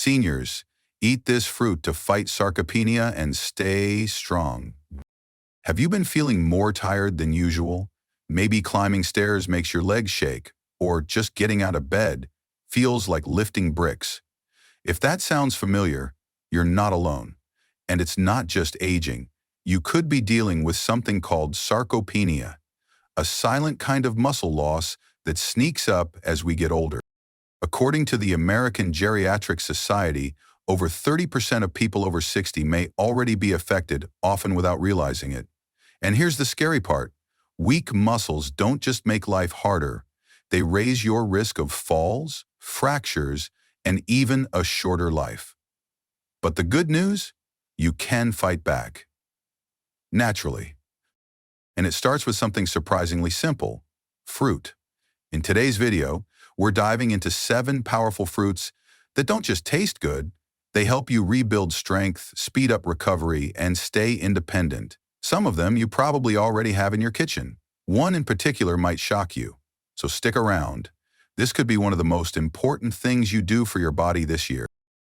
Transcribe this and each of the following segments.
Seniors, eat this fruit to fight sarcopenia and stay strong. Have you been feeling more tired than usual? Maybe climbing stairs makes your legs shake, or just getting out of bed feels like lifting bricks. If that sounds familiar, you're not alone. And it's not just aging. You could be dealing with something called sarcopenia, a silent kind of muscle loss that sneaks up as we get older. According to the American Geriatric Society, over 30% of people over 60 may already be affected, often without realizing it. And here's the scary part. Weak muscles don't just make life harder. They raise your risk of falls, fractures, and even a shorter life. But the good news? You can fight back. Naturally. And it starts with something surprisingly simple: fruit. In today's video, we're diving into 7 powerful fruits that don't just taste good, they help you rebuild strength, speed up recovery, and stay independent. Some of them you probably already have in your kitchen. One in particular might shock you, so stick around. This could be one of the most important things you do for your body this year.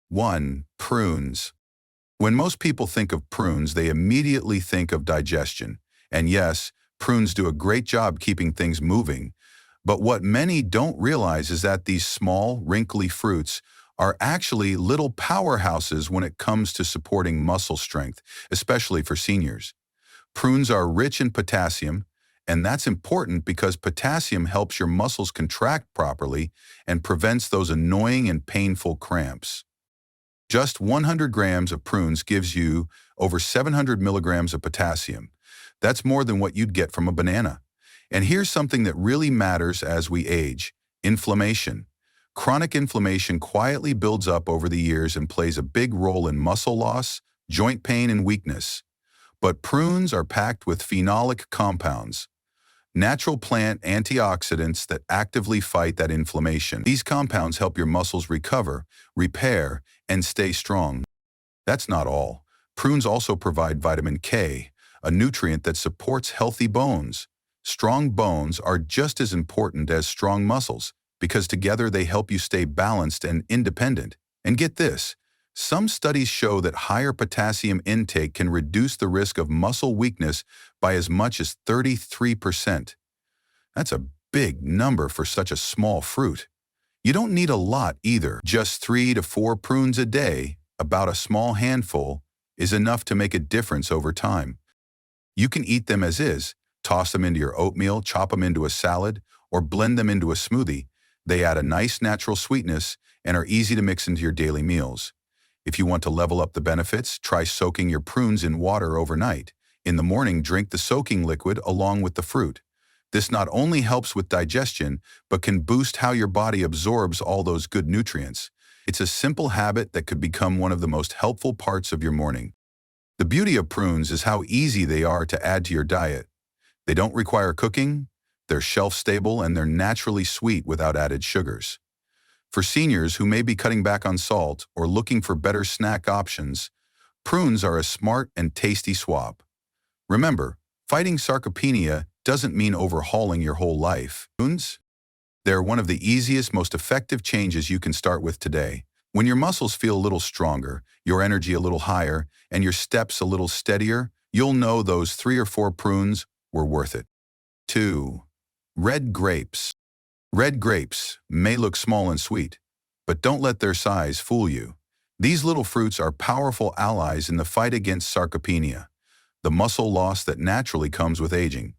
1. Prunes. When most people think of prunes, they immediately think of digestion. And yes, prunes do a great job keeping things moving. But what many don't realize is that these small, wrinkly fruits are actually little powerhouses when it comes to supporting muscle strength, especially for seniors. Prunes are rich in potassium, and that's important because potassium helps your muscles contract properly and prevents those annoying and painful cramps. Just 100 grams of prunes gives you over 700 milligrams of potassium. That's more than what you'd get from a banana. And here's something that really matters as we age: inflammation. Chronic inflammation quietly builds up over the years and plays a big role in muscle loss, joint pain, and weakness. But prunes are packed with phenolic compounds, natural plant antioxidants that actively fight that inflammation. These compounds help your muscles recover, repair, and stay strong. That's not all. Prunes also provide vitamin K, a nutrient that supports healthy bones. Strong bones are just as important as strong muscles because together they help you stay balanced and independent. And get this, some studies show that higher potassium intake can reduce the risk of muscle weakness by as much as 33%. That's a big number for such a small fruit. You don't need a lot either. Just 3 to 4 prunes a day, about a small handful, is enough to make a difference over time. You can eat them as is, toss them into your oatmeal, chop them into a salad, or blend them into a smoothie. They add a nice natural sweetness and are easy to mix into your daily meals. If you want to level up the benefits, try soaking your prunes in water overnight. In the morning, drink the soaking liquid along with the fruit. This not only helps with digestion, but can boost how your body absorbs all those good nutrients. It's a simple habit that could become one of the most helpful parts of your morning. The beauty of prunes is how easy they are to add to your diet. They don't require cooking, they're shelf-stable, and they're naturally sweet without added sugars. For seniors who may be cutting back on salt or looking for better snack options, prunes are a smart and tasty swap. Remember, fighting sarcopenia doesn't mean overhauling your whole life. Prunes? They're one of the easiest, most effective changes you can start with today. When your muscles feel a little stronger, your energy a little higher, and your steps a little steadier, you'll know those 3 or 4 prunes were worth it. 2. Red grapes. Red grapes may look small and sweet, but don't let their size fool you. These little fruits are powerful allies in the fight against sarcopenia, the muscle loss that naturally comes with aging.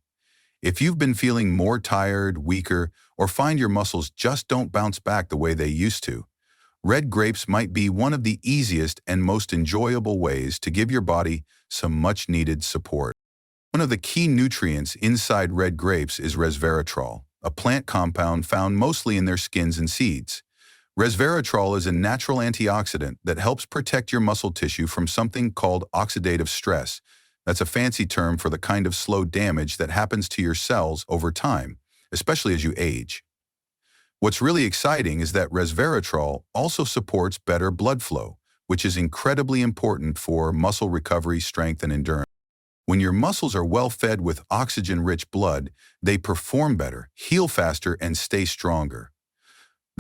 If you've been feeling more tired, weaker, or find your muscles just don't bounce back the way they used to, red grapes might be one of the easiest and most enjoyable ways to give your body some much-needed support. One of the key nutrients inside red grapes is resveratrol, a plant compound found mostly in their skins and seeds. Resveratrol is a natural antioxidant that helps protect your muscle tissue from something called oxidative stress. That's a fancy term for the kind of slow damage that happens to your cells over time, especially as you age. What's really exciting is that resveratrol also supports better blood flow, which is incredibly important for muscle recovery, strength, and endurance. When your muscles are well fed with oxygen-rich blood, they perform better, heal faster, and stay stronger.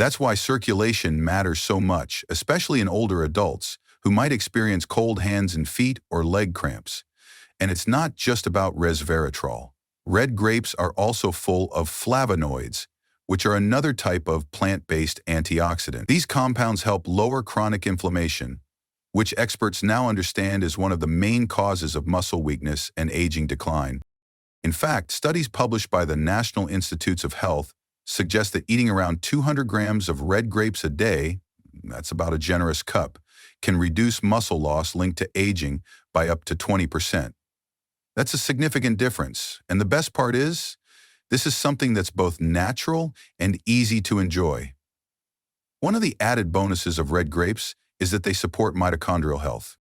That's why circulation matters so much, especially in older adults who might experience cold hands and feet or leg cramps. And it's not just about resveratrol. Red grapes are also full of flavonoids, which are another type of plant-based antioxidant. These compounds help lower chronic inflammation, which experts now understand is one of the main causes of muscle weakness and aging decline. In fact, studies published by the National Institutes of Health suggest that eating around 200 grams of red grapes a day, that's about a generous cup, can reduce muscle loss linked to aging by up to 20%. That's a significant difference, and the best part is, this is something that's both natural and easy to enjoy. One of the added bonuses of red grapes is that they support mitochondrial health.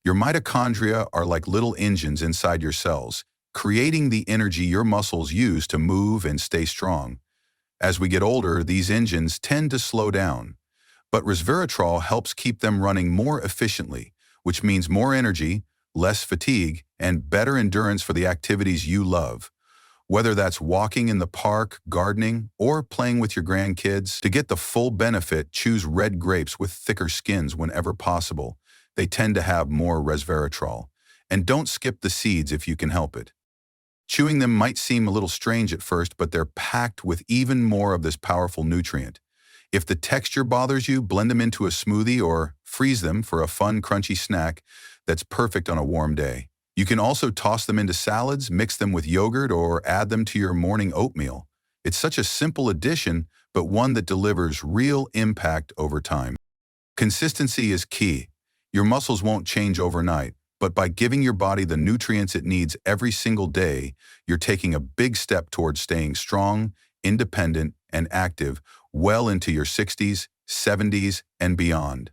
Your mitochondria are like little engines inside your cells, creating the energy your muscles use to move and stay strong. As we get older, these engines tend to slow down, but resveratrol helps keep them running more efficiently, which means more energy, less fatigue, and better endurance for the activities you love. Whether that's walking in the park, gardening, or playing with your grandkids, to get the full benefit, choose red grapes with thicker skins whenever possible. They tend to have more resveratrol. And don't skip the seeds if you can help it. Chewing them might seem a little strange at first, but they're packed with even more of this powerful nutrient. If the texture bothers you, blend them into a smoothie or freeze them for a fun, crunchy snack that's perfect on a warm day. You can also toss them into salads, mix them with yogurt, or add them to your morning oatmeal. It's such a simple addition, but one that delivers real impact over time. Consistency is key. Your muscles won't change overnight, but by giving your body the nutrients it needs every single day, you're taking a big step towards staying strong, independent, and active well into your 60s, 70s, and beyond.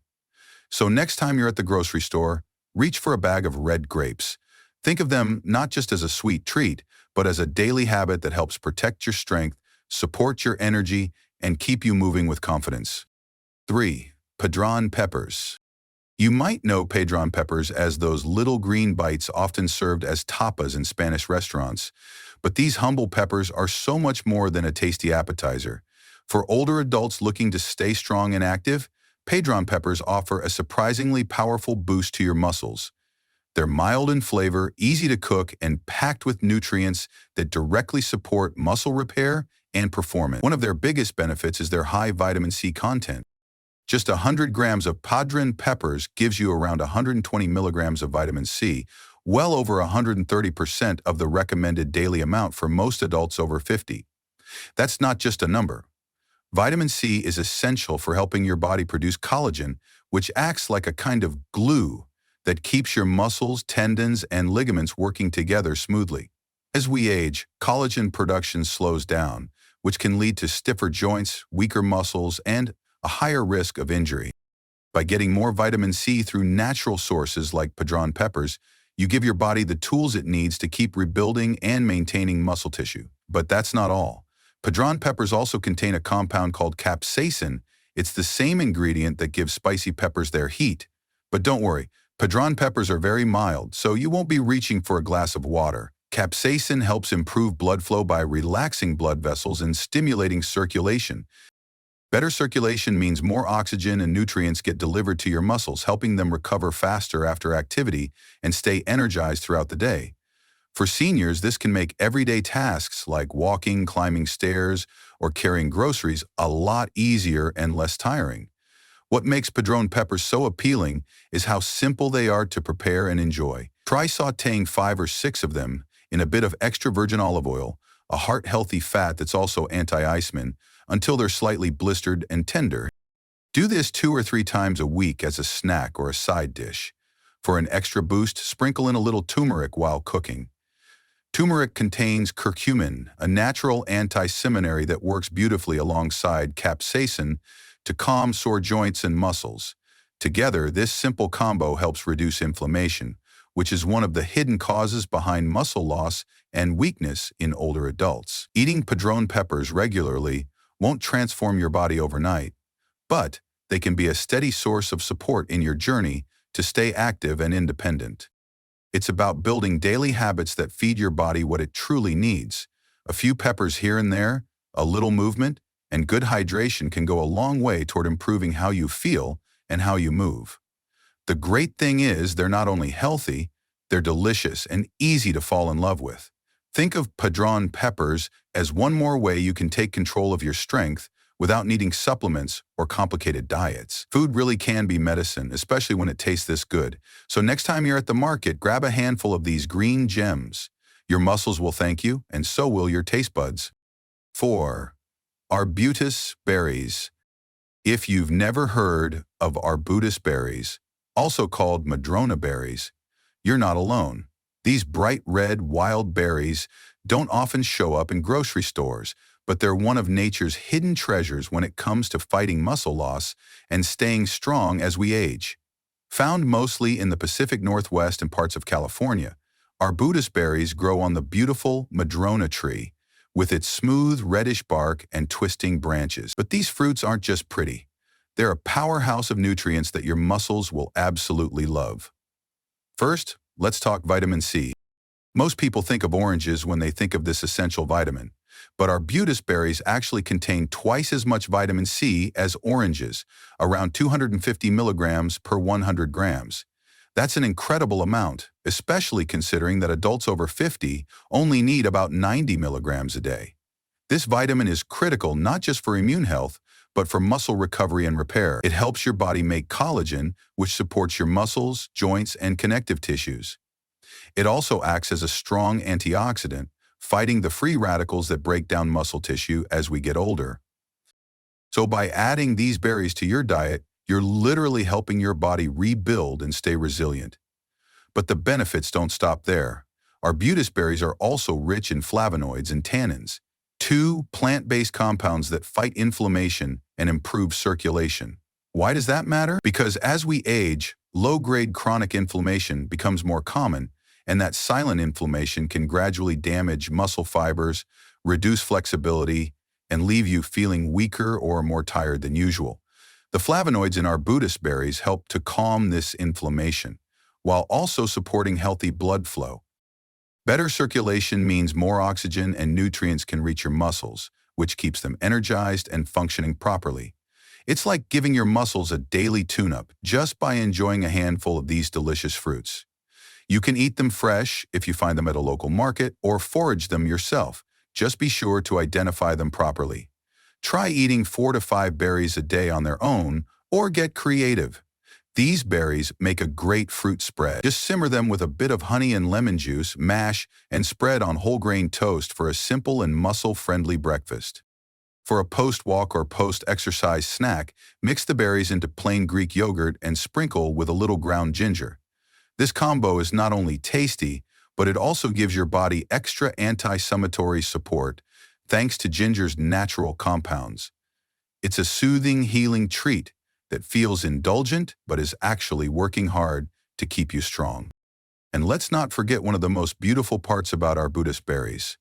So next time you're at the grocery store, reach for a bag of red grapes. Think of them not just as a sweet treat, but as a daily habit that helps protect your strength, support your energy, and keep you moving with confidence. 3. Padron peppers. You might know padron peppers as those little green bites often served as tapas in Spanish restaurants, but these humble peppers are so much more than a tasty appetizer. For older adults looking to stay strong and active, padron peppers offer a surprisingly powerful boost to your muscles. They're mild in flavor, easy to cook, and packed with nutrients that directly support muscle repair and performance. One of their biggest benefits is their high vitamin C content. Just 100 grams of padron peppers gives you around 120 milligrams of vitamin C, well over 130% of the recommended daily amount for most adults over 50. That's not just a number. Vitamin C is essential for helping your body produce collagen, which acts like a kind of glue that keeps your muscles, tendons, and ligaments working together smoothly. As we age, collagen production slows down, which can lead to stiffer joints, weaker muscles, and a higher risk of injury. By getting more vitamin C through natural sources like padron peppers, you give your body the tools it needs to keep rebuilding and maintaining muscle tissue. But that's not all. Padron peppers also contain a compound called capsaicin. It's the same ingredient that gives spicy peppers their heat. But don't worry, padron peppers are very mild, so you won't be reaching for a glass of water. Capsaicin helps improve blood flow by relaxing blood vessels and stimulating circulation. Better circulation means more oxygen and nutrients get delivered to your muscles, helping them recover faster after activity and stay energized throughout the day. For seniors, this can make everyday tasks like walking, climbing stairs, or carrying groceries a lot easier and less tiring. What makes padron peppers so appealing is how simple they are to prepare and enjoy. Try sautéing 5 or 6 of them in a bit of extra virgin olive oil, a heart-healthy fat that's also anti-histamine, until they're slightly blistered and tender. Do this 2 or 3 times a week as a snack or a side dish. For an extra boost, sprinkle in a little turmeric while cooking. Turmeric contains curcumin, a natural anti-seminary that works beautifully alongside capsaicin to calm sore joints and muscles. Together, this simple combo helps reduce inflammation, which is one of the hidden causes behind muscle loss and weakness in older adults. Eating padron peppers regularly won't transform your body overnight, but they can be a steady source of support in your journey to stay active and independent. It's about building daily habits that feed your body what it truly needs. A few peppers here and there, a little movement, and good hydration can go a long way toward improving how you feel and how you move. The great thing is they're not only healthy, they're delicious and easy to fall in love with. Think of padron peppers as one more way you can take control of your strength without needing supplements or complicated diets. Food really can be medicine, especially when it tastes this good. So next time you're at the market, grab a handful of these green gems. Your muscles will thank you, and so will your taste buds. 4. Arbutus berries. If you've never heard of arbutus berries, also called madrona berries, you're not alone. These bright red wild berries don't often show up in grocery stores, but they're one of nature's hidden treasures when it comes to fighting muscle loss and staying strong as we age. Found mostly in the Pacific Northwest and parts of California, arbutus berries grow on the beautiful madrona tree, with its smooth reddish bark and twisting branches. But these fruits aren't just pretty. They're a powerhouse of nutrients that your muscles will absolutely love. First, let's talk vitamin C. Most people think of oranges when they think of this essential vitamin, but arbutus berries actually contain twice as much vitamin C as oranges, around 250 milligrams per 100 grams. That's an incredible amount, especially considering that adults over 50 only need about 90 milligrams a day. This vitamin is critical not just for immune health, but for muscle recovery and repair. It helps your body make collagen, which supports your muscles, joints, and connective tissues. It also acts as a strong antioxidant, fighting the free radicals that break down muscle tissue as we get older. So by adding these berries to your diet, you're literally helping your body rebuild and stay resilient. But the benefits don't stop there. Arbutus berries are also rich in flavonoids and tannins, two plant-based compounds that fight inflammation and improve circulation. Why does that matter? Because as we age, low-grade chronic inflammation becomes more common, and that silent inflammation can gradually damage muscle fibers, reduce flexibility, and leave you feeling weaker or more tired than usual. The flavonoids in arbutus berries help to calm this inflammation, while also supporting healthy blood flow. Better circulation means more oxygen and nutrients can reach your muscles, which keeps them energized and functioning properly. It's like giving your muscles a daily tune-up just by enjoying a handful of these delicious fruits. You can eat them fresh if you find them at a local market or forage them yourself. Just be sure to identify them properly. Try eating 4 to 5 berries a day on their own or get creative. These berries make a great fruit spread. Just simmer them with a bit of honey and lemon juice, mash, and spread on whole grain toast for a simple and muscle-friendly breakfast. For a post-walk or post-exercise snack, mix the berries into plain Greek yogurt and sprinkle with a little ground ginger. This combo is not only tasty, but it also gives your body extra anti-inflammatory support thanks to ginger's natural compounds. It's a soothing, healing treat that feels indulgent but is actually working hard to keep you strong. And let's not forget one of the most beautiful parts about arbutus berries.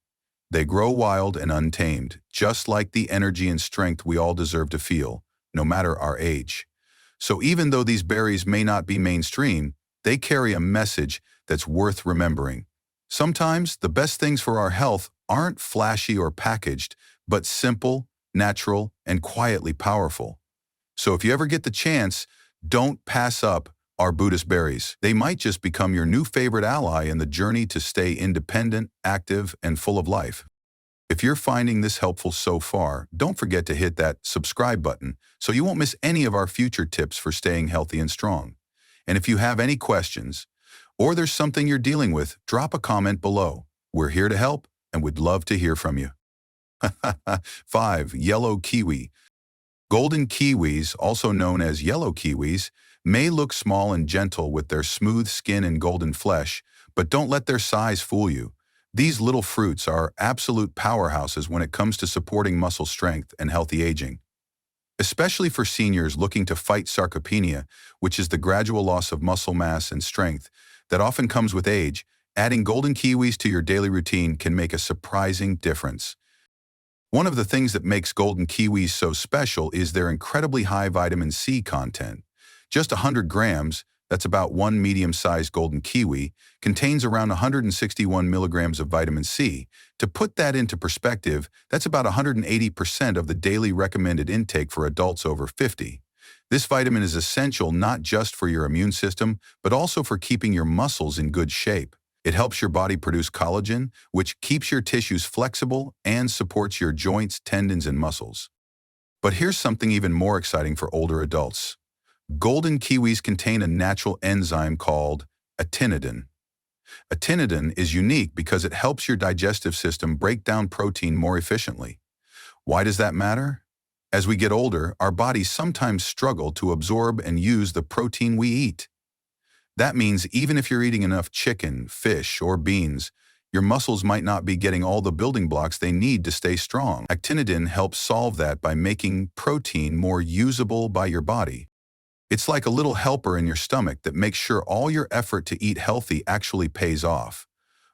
They grow wild and untamed, just like the energy and strength we all deserve to feel, no matter our age. So even though these berries may not be mainstream, they carry a message that's worth remembering. Sometimes the best things for our health aren't flashy or packaged, but simple, natural, and quietly powerful. So if you ever get the chance, don't pass up arbutus berries. They might just become your new favorite ally in the journey to stay independent, active, and full of life. If you're finding this helpful so far, don't forget to hit that subscribe button so you won't miss any of our future tips for staying healthy and strong. And if you have any questions, or there's something you're dealing with, drop a comment below. We're here to help, and we'd love to hear from you. 5. Yellow kiwi. Golden kiwis, also known as yellow kiwis, may look small and gentle with their smooth skin and golden flesh, but don't let their size fool you. These little fruits are absolute powerhouses when it comes to supporting muscle strength and healthy aging. Especially for seniors looking to fight sarcopenia, which is the gradual loss of muscle mass and strength that often comes with age, adding golden kiwis to your daily routine can make a surprising difference. One of the things that makes golden kiwis so special is their incredibly high vitamin C content. Just 100 grams, that's about one medium-sized golden kiwi, contains around 161 milligrams of vitamin C. To put that into perspective, that's about 180% of the daily recommended intake for adults over 50. This vitamin is essential not just for your immune system, but also for keeping your muscles in good shape. It helps your body produce collagen, which keeps your tissues flexible and supports your joints, tendons, and muscles. But here's something even more exciting for older adults. Golden kiwis contain a natural enzyme called atinidin. Atinidin is unique because it helps your digestive system break down protein more efficiently. Why does that matter? As we get older, our bodies sometimes struggle to absorb and use the protein we eat. That means even if you're eating enough chicken, fish, or beans, your muscles might not be getting all the building blocks they need to stay strong. Actinidin helps solve that by making protein more usable by your body. It's like a little helper in your stomach that makes sure all your effort to eat healthy actually pays off.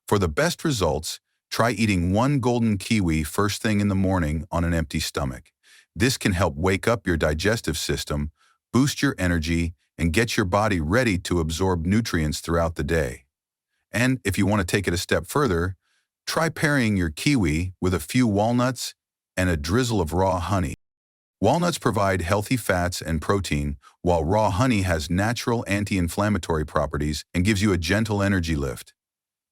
For the best results, try eating one golden kiwi first thing in the morning on an empty stomach. This can help wake up your digestive system, boost your energy, and get your body ready to absorb nutrients throughout the day. And if you want to take it a step further, try pairing your kiwi with a few walnuts and a drizzle of raw honey. Walnuts provide healthy fats and protein, while raw honey has natural anti-inflammatory properties and gives you a gentle energy lift.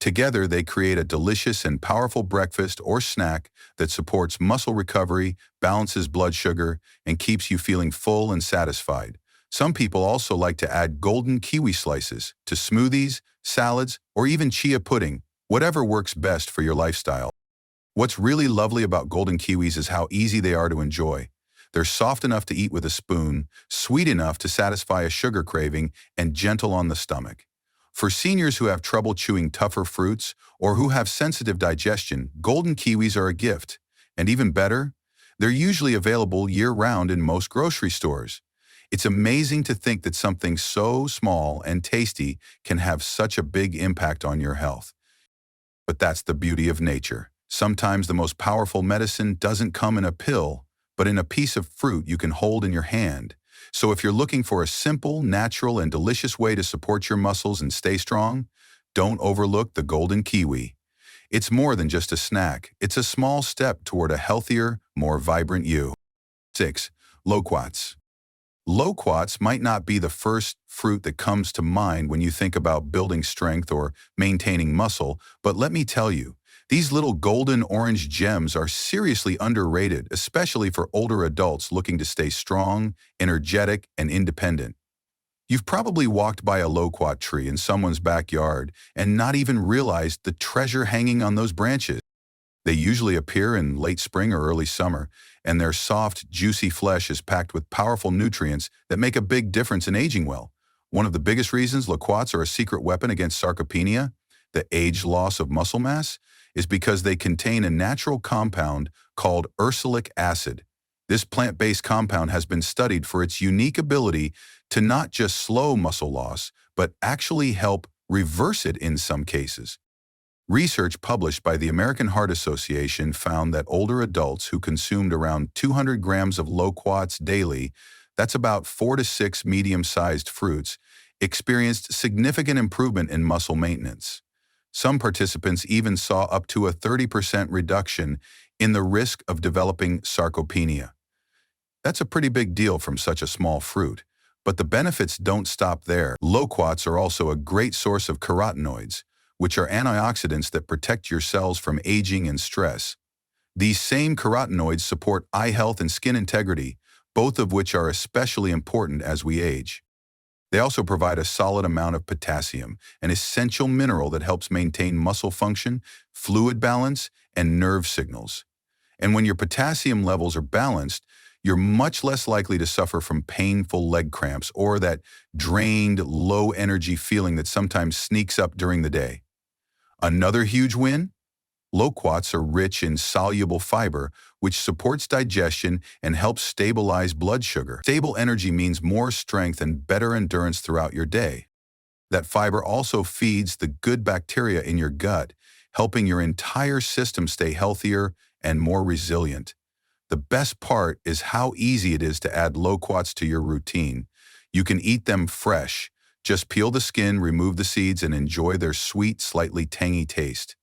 Together, they create a delicious and powerful breakfast or snack that supports muscle recovery, balances blood sugar, and keeps you feeling full and satisfied. Some people also like to add golden kiwi slices to smoothies, salads, or even chia pudding, whatever works best for your lifestyle. What's really lovely about golden kiwis is how easy they are to enjoy. They're soft enough to eat with a spoon, sweet enough to satisfy a sugar craving, and gentle on the stomach. For seniors who have trouble chewing tougher fruits or who have sensitive digestion, golden kiwis are a gift. And even better, they're usually available year-round in most grocery stores. It's amazing to think that something so small and tasty can have such a big impact on your health. But that's the beauty of nature. Sometimes the most powerful medicine doesn't come in a pill, but in a piece of fruit you can hold in your hand. So if you're looking for a simple, natural, and delicious way to support your muscles and stay strong, don't overlook the golden kiwi. It's more than just a snack. It's a small step toward a healthier, more vibrant you. 6. Loquats. Loquats might not be the first fruit that comes to mind when you think about building strength or maintaining muscle, but let me tell you, these little golden orange gems are seriously underrated, especially for older adults looking to stay strong, energetic, and independent. You've probably walked by a loquat tree in someone's backyard and not even realized the treasure hanging on those branches. They usually appear in late spring or early summer, and their soft, juicy flesh is packed with powerful nutrients that make a big difference in aging well. One of the biggest reasons loquats are a secret weapon against sarcopenia, the age loss of muscle mass, is because they contain a natural compound called ursolic acid. This plant-based compound has been studied for its unique ability to not just slow muscle loss, but actually help reverse it in some cases. Research published by the American Heart Association found that older adults who consumed around 200 grams of loquats daily, that's about 4 to 6 medium-sized fruits, experienced significant improvement in muscle maintenance. Some participants even saw up to a 30% reduction in the risk of developing sarcopenia. That's a pretty big deal from such a small fruit. But the benefits don't stop there. Loquats are also a great source of carotenoids, which are antioxidants that protect your cells from aging and stress. These same carotenoids support eye health and skin integrity, both of which are especially important as we age. They also provide a solid amount of potassium, an essential mineral that helps maintain muscle function, fluid balance, and nerve signals. And when your potassium levels are balanced, you're much less likely to suffer from painful leg cramps or that drained, low-energy feeling that sometimes sneaks up during the day. Another huge win? Loquats are rich in soluble fiber, which supports digestion and helps stabilize blood sugar. Stable energy means more strength and better endurance throughout your day. That fiber also feeds the good bacteria in your gut, helping your entire system stay healthier and more resilient. The best part is how easy it is to add loquats to your routine. You can eat them fresh, Just peel the skin, remove the seeds, and enjoy their sweet, slightly tangy taste.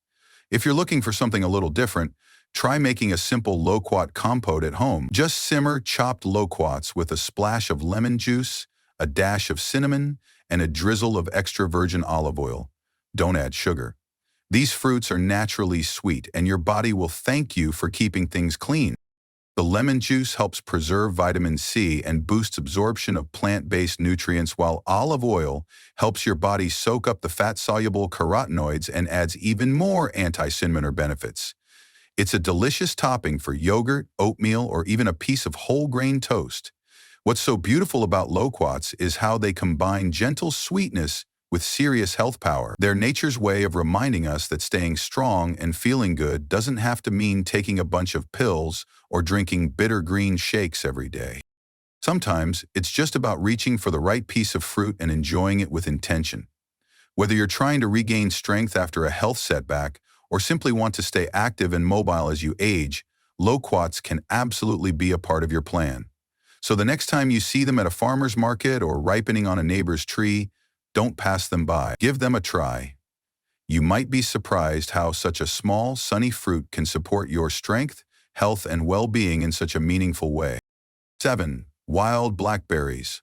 If you're looking for something a little different, try making a simple loquat compote at home. Just simmer chopped loquats with a splash of lemon juice, a dash of cinnamon, and a drizzle of extra virgin olive oil. Don't add sugar. These fruits are naturally sweet, and your body will thank you for keeping things clean. The lemon juice helps preserve vitamin C and boosts absorption of plant-based nutrients, while olive oil helps your body soak up the fat-soluble carotenoids and adds even more anti-cinnamon benefits. It's a delicious topping for yogurt, oatmeal, or even a piece of whole grain toast. What's so beautiful about loquats is how they combine gentle sweetness with serious health power. They're nature's way of reminding us that staying strong and feeling good doesn't have to mean taking a bunch of pills or drinking bitter green shakes every day. Sometimes it's just about reaching for the right piece of fruit and enjoying it with intention. Whether you're trying to regain strength after a health setback or simply want to stay active and mobile as you age, loquats can absolutely be a part of your plan. So the next time you see them at a farmer's market or ripening on a neighbor's tree, don't pass them by. Give them a try. You might be surprised how such a small, sunny fruit can support your strength, health, and well-being in such a meaningful way. 7. Wild blackberries.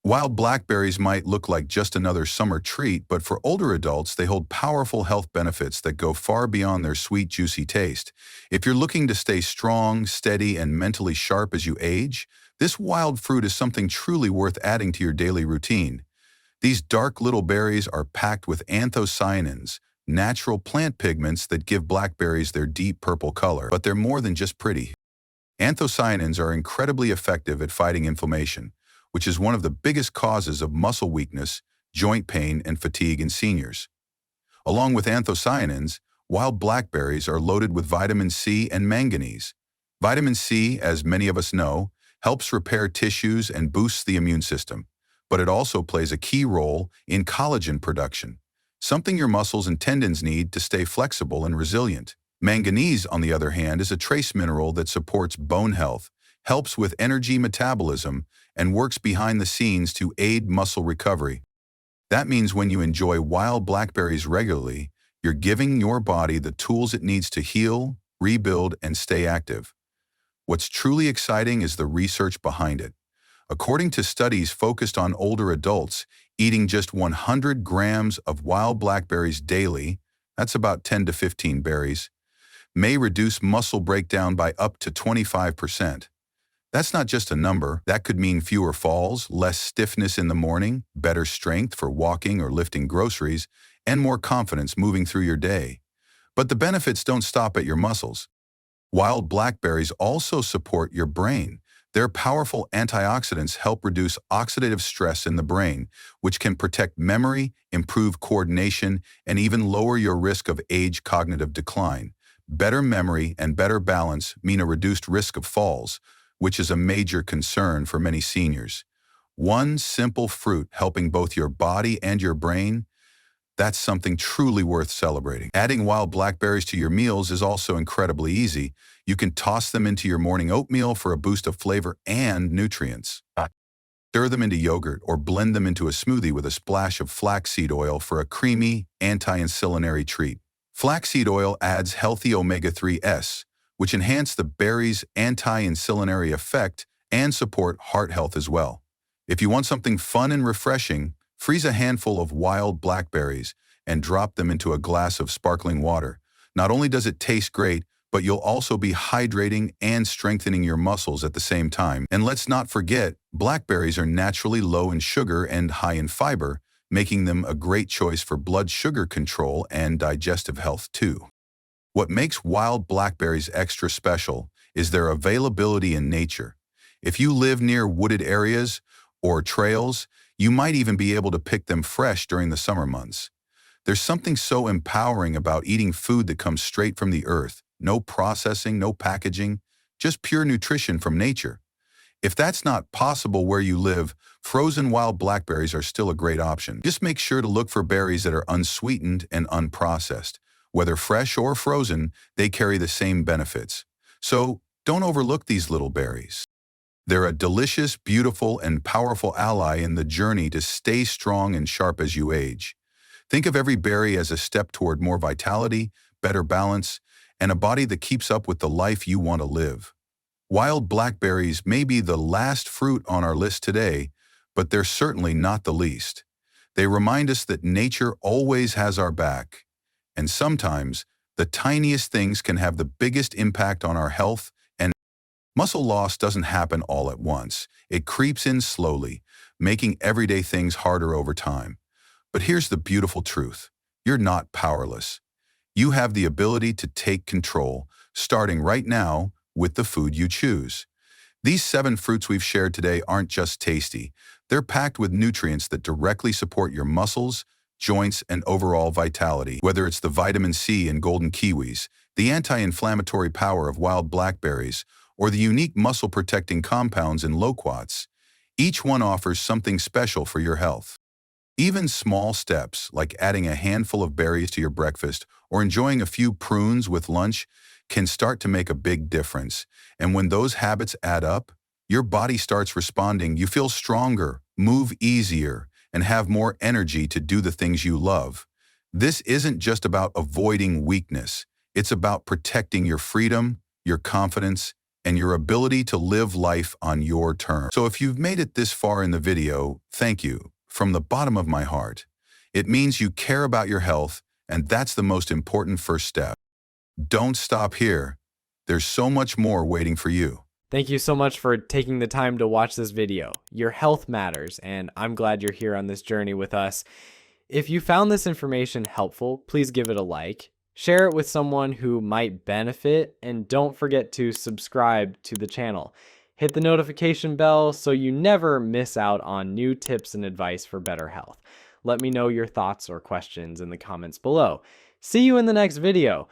Wild blackberries might look like just another summer treat, but for older adults, they hold powerful health benefits that go far beyond their sweet, juicy taste. If you're looking to stay strong, steady, and mentally sharp as you age, this wild fruit is something truly worth adding to your daily routine. These dark little berries are packed with anthocyanins, natural plant pigments that give blackberries their deep purple color. But they're more than just pretty. Anthocyanins are incredibly effective at fighting inflammation, which is one of the biggest causes of muscle weakness, joint pain, and fatigue in seniors. Along with anthocyanins, wild blackberries are loaded with vitamin C and manganese. Vitamin C, as many of us know, helps repair tissues and boosts the immune system, but it also plays a key role in collagen production, something your muscles and tendons need to stay flexible and resilient. Manganese, on the other hand, is a trace mineral that supports bone health, helps with energy metabolism, and works behind the scenes to aid muscle recovery. That means when you enjoy wild blackberries regularly, you're giving your body the tools it needs to heal, rebuild, and stay active. What's truly exciting is the research behind it. According to studies focused on older adults, eating just 100 grams of wild blackberries daily, that's about 10 to 15 berries, may reduce muscle breakdown by up to 25%. That's not just a number. That could mean fewer falls, less stiffness in the morning, better strength for walking or lifting groceries, and more confidence moving through your day. But the benefits don't stop at your muscles. Wild blackberries also support your brain. Their powerful antioxidants help reduce oxidative stress in the brain, which can protect memory, improve coordination, and even lower your risk of age cognitive decline. Better memory and better balance mean a reduced risk of falls, which is a major concern for many seniors. One simple fruit helping both your body and your brain, that's something truly worth celebrating. Adding wild blackberries to your meals is also incredibly easy. You can toss them into your morning oatmeal for a boost of flavor and nutrients. Stir them into yogurt or blend them into a smoothie with a splash of flaxseed oil for a creamy, anti-insulinary treat. Flaxseed oil adds healthy omega-3s, which enhance the berry's anti-insulinary effect and support heart health as well. If you want something fun and refreshing, freeze a handful of wild blackberries and drop them into a glass of sparkling water. Not only does it taste great, but you'll also be hydrating and strengthening your muscles at the same time. And let's not forget, blackberries are naturally low in sugar and high in fiber, making them a great choice for blood sugar control and digestive health too. What makes wild blackberries extra special is their availability in nature. If you live near wooded areas or trails, you might even be able to pick them fresh during the summer months. There's something so empowering about eating food that comes straight from the earth. No processing, no packaging, just pure nutrition from nature. If that's not possible where you live, frozen wild blackberries are still a great option. Just make sure to look for berries that are unsweetened and unprocessed. Whether fresh or frozen, they carry the same benefits. So don't overlook these little berries. They're a delicious, beautiful, and powerful ally in the journey to stay strong and sharp as you age. Think of every berry as a step toward more vitality, better balance, and a body that keeps up with the life you want to live. Wild blackberries may be the last fruit on our list today, but they're certainly not the least. They remind us that nature always has our back, and sometimes the tiniest things can have the biggest impact on our health and muscle loss doesn't happen all at once. It creeps in slowly, making everyday things harder over time. But here's the beautiful truth. You're not powerless. You have the ability to take control, starting right now with the food you choose. These 7 fruits we've shared today aren't just tasty. They're packed with nutrients that directly support your muscles, joints, and overall vitality. Whether it's the vitamin C in golden kiwis, the anti-inflammatory power of wild blackberries, or the unique muscle-protecting compounds in loquats, each one offers something special for your health. Even small steps, like adding a handful of berries to your breakfast or enjoying a few prunes with lunch, can start to make a big difference. And when those habits add up, your body starts responding. You feel stronger, move easier, and have more energy to do the things you love. This isn't just about avoiding weakness. It's about protecting your freedom, your confidence, and your ability to live life on your terms. So if you've made it this far in the video, thank you. From the bottom of my heart. It means you care about your health, and that's the most important first step. Don't stop here. There's so much more waiting for you. Thank you so much for taking the time to watch this video. Your health matters, and I'm glad you're here on this journey with us. If you found this information helpful, please give it a like, share it with someone who might benefit, and don't forget to subscribe to the channel. Hit the notification bell so you never miss out on new tips and advice for better health. Let me know your thoughts or questions in the comments below. See you in the next video.